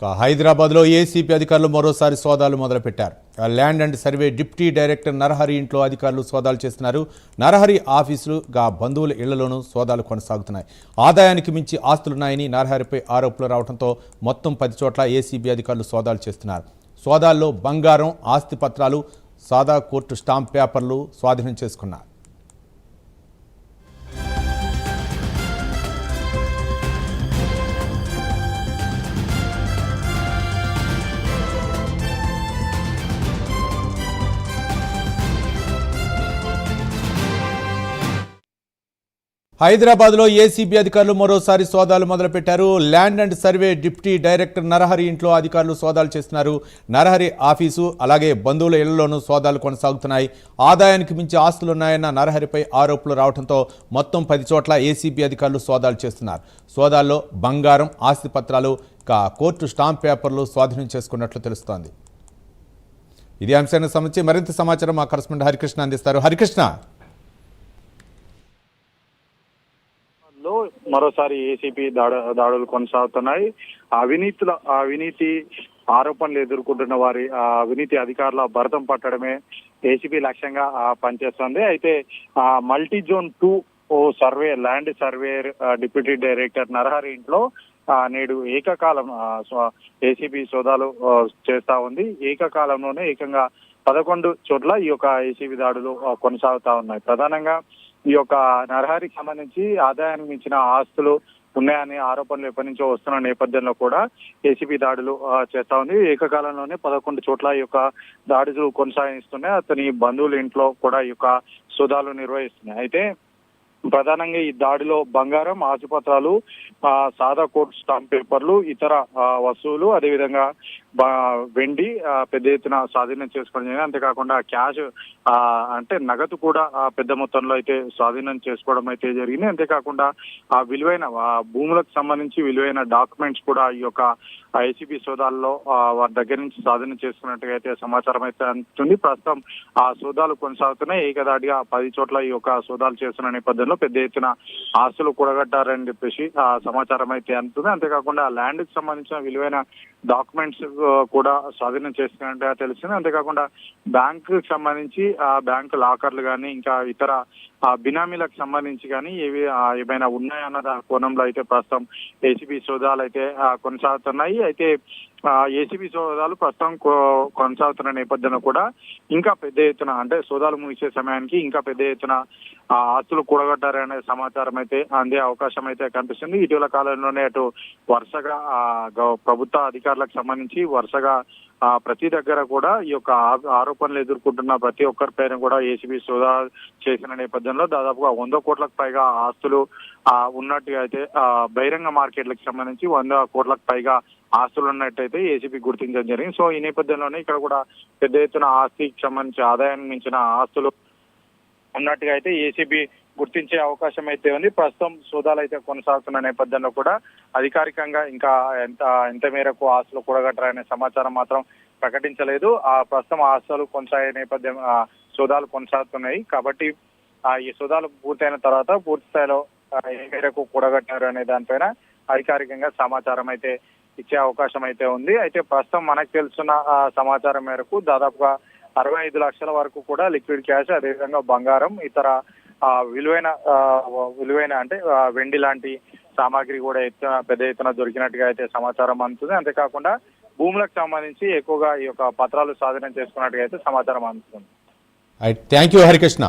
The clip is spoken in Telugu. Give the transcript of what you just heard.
హైదరాబాద్లో ఏసీపీ అధికారులు మరోసారి సోదాలు మొదలుపెట్టారు. Land and survey deputy director Narahari ఇంట్లో అధికారులు సోదాలు చేస్తున్నారు. నరహరి ఆఫీసులుగా బంధువుల ఇళ్లలోనూ సోదాలు కొనసాగుతున్నాయి. ఆదాయానికి మించి ఆస్తులున్నాయని నరహరిపై ఆరోపణలు రావడంతో మొత్తం 10 చోట్ల ఏసీబీ అధికారులు సోదాలు చేస్తున్నారు. సోదాల్లో బంగారం, ఆస్తి పత్రాలు, సాదా కోర్టు స్టాంప్ పేపర్లు స్వాధీనం చేసుకున్నారు. హైదరాబాద్లో ఏసీబీ అధికారులు మరోసారి సోదాలు మొదలుపెట్టారు. Land and survey deputy director Narahari ఇంట్లో అధికారులు సోదాలు చేస్తున్నారు. నరహరి ఆఫీసు అలాగే బంధువుల ఇళ్లలోనూ సోదాలు కొనసాగుతున్నాయి. ఆదాయానికి మించి ఆస్తులున్నాయన్న నరహరిపై ఆరోపణలు రావడంతో మొత్తం 10 చోట్ల ఏసీబీ అధికారులు సోదాలు చేస్తున్నారు. సోదాల్లో బంగారం, ఆస్తి పత్రాలు, కోర్టు స్టాంప్ పేపర్లు స్వాధీనం చేసుకున్నట్లు తెలుస్తోంది. ఇదే అంశానికి సంబంధించి మరింత సమాచారం మా కరెస్పాండెంట్ హరికృష్ణ అందిస్తారు. హరికృష్ణ, మరోసారి ఏసీపీ దాడులు కొనసాగుతున్నాయి. అవినీతి ఆరోపణలు ఎదుర్కొంటున్న వారి అవినీతి అధికారుల భరతం పట్టడమే ఏసీపీ లక్ష్యంగా పనిచేస్తోంది. అయితే multi zone 2 survey land surveyor deputy director Narahari ఇంట్లో నేడు ఏకకాలం ఏసీబీ సోదాలు చేస్తా ఉంది. ఏకకాలంలోనే ఏకంగా 11 చోట్ల ఈ యొక్క ఏసీబీ దాడులు కొనసాగుతా ఉన్నాయి. ప్రధానంగా ఈ యొక్క నరహరికి సంబంధించి ఆదాయానికి మించిన ఆస్తులు ఉన్నాయనే ఆరోపణలు ఎప్పటి నుంచో వస్తున్న నేపథ్యంలో కూడా ఏసీబీ దాడులు చేస్తా ఉంది. ఏకకాలంలోనే 11 చోట్ల ఈ యొక్క దాడులు కొనసాగిస్తున్నాయి. అతని బంధువుల ఇంట్లో కూడా ఈ యొక్క సోదాలు నిర్వహిస్తున్నాయి. అయితే ప్రధానంగా ఈ దాడిలో బంగారం, ఆసుపత్రాలు, సాదా కోర్టు స్టాంప్ పేపర్లు, ఇతర వస్తువులు, అదేవిధంగా వెండి పెద్ద ఎత్తున స్వాధీనం చేసుకోవడం జరిగింది. అంతేకాకుండా క్యాష్ అంటే నగదు కూడా పెద్ద మొత్తంలో అయితే స్వాధీనం చేసుకోవడం అయితే జరిగింది. అంతేకాకుండా విలువైన భూములకు సంబంధించి విలువైన డాక్యుమెంట్స్ కూడా ఈ యొక్క ఏసీబీ సోదాల్లో వారి దగ్గర నుంచి స్వాధీనం చేసుకున్నట్టుగా అయితే సమాచారం అయితే అందుతుంది. ప్రస్తుతం ఆ సోదాలు కొనసాగుతున్నాయి. ఏకదాటిగా 10 చోట్ల ఈ యొక్క సోదాలు చేస్తున్న నేపథ్యంలో పెద్ద ఎత్తున ఆస్తులు కూడగట్టారని చెప్పేసి సమాచారం అయితే అందుతుంది. అంతేకాకుండా ల్యాండ్ కి సంబంధించిన విలువైన డాక్యుమెంట్స్ కూడా స్వాధీనం చేసుకున్నట్టుగా తెలిసింది. అంతేకాకుండా బ్యాంకు సంబంధించి బ్యాంకు లాకర్లు కానీ ఇంకా ఇతర బినామీలకు సంబంధించి కానీ ఏమైనా ఉన్నాయన్న కోణంలో అయితే ప్రస్తుతం ఏసీబీ సోదాలు అయితే కొనసాగుతున్నాయి. అయితే ఏసీబీ సోదాలు ప్రస్తుతం కొనసాగుతున్న నేపథ్యంలో కూడా ఇంకా పెద్ద ఎత్తున అంటే సోదాలు ముగిసే సమయానికి ఇంకా పెద్ద ఎత్తున ఆస్తులు కూడగట్టారనే సమాచారం అయితే అందే అవకాశం అయితే కనిపిస్తుంది. ఇటీవల కాలంలోనే అటు వరుసగా ప్రభుత్వ అధికారులకు సంబంధించి వరుసగా ప్రతి దగ్గర కూడా ఈ యొక్క ఆరోపణలు ఎదుర్కొంటున్న ప్రతి ఒక్కరి పైన కూడా ఏసీబీ సోదా చేసిన నేపథ్యంలో దాదాపుగా 100 కోట్లకు పైగా ఆస్తులు ఉన్నట్టుగా అయితే బహిరంగ మార్కెట్లకు సంబంధించి 100 కోట్లకు పైగా ఆస్తులు ఉన్నట్టయితే ఏసీబీ గుర్తించడం జరిగింది. సో ఈ నేపథ్యంలోనే ఇక్కడ కూడా పెద్ద ఎత్తున ఆస్తికి సంబంధించి ఆదాయానికి మించిన ఆస్తులు ఉన్నట్టుగా అయితే ఏసీబీ గుర్తించే అవకాశం అయితే ఉంది. ప్రస్తుతం సోదాలు అయితే కొనసాగుతున్న నేపథ్యంలో కూడా అధికారికంగా ఇంకా ఎంత మేరకు ఆస్తులు కూడగట్టారనే సమాచారం మాత్రం ప్రకటించలేదు. ప్రస్తుతం ఆస్తులు కొనసాగే నేపథ్యం సోదాలు కొనసాగుతున్నాయి కాబట్టి ఈ సోదాలు పూర్తయిన తర్వాత పూర్తి స్థాయిలో ఏ మేరకు కూడగట్టారు అనే దానిపైన అధికారికంగా సమాచారం అయితే ఇచ్చే అవకాశం అయితే ఉంది. అయితే ప్రస్తుతం మనకు తెలుసున్న సమాచారం మేరకు దాదాపుగా 65 లక్షల వరకు కూడా లిక్విడ్ క్యాష్, అదేవిధంగా బంగారం, ఇతర విలువైన అంటే వెండి లాంటి సామాగ్రి కూడా పెద్ద ఎత్తున దొరికినట్టుగా అయితే సమాచారం అందుతుంది. అంతేకాకుండా భూములకు సంబంధించి ఎక్కువగా ఈ యొక్క పత్రాలు స్వాధీనం చేసుకున్నట్టుగా అయితే సమాచారం అందుతుంది. Thank you Harikrishna.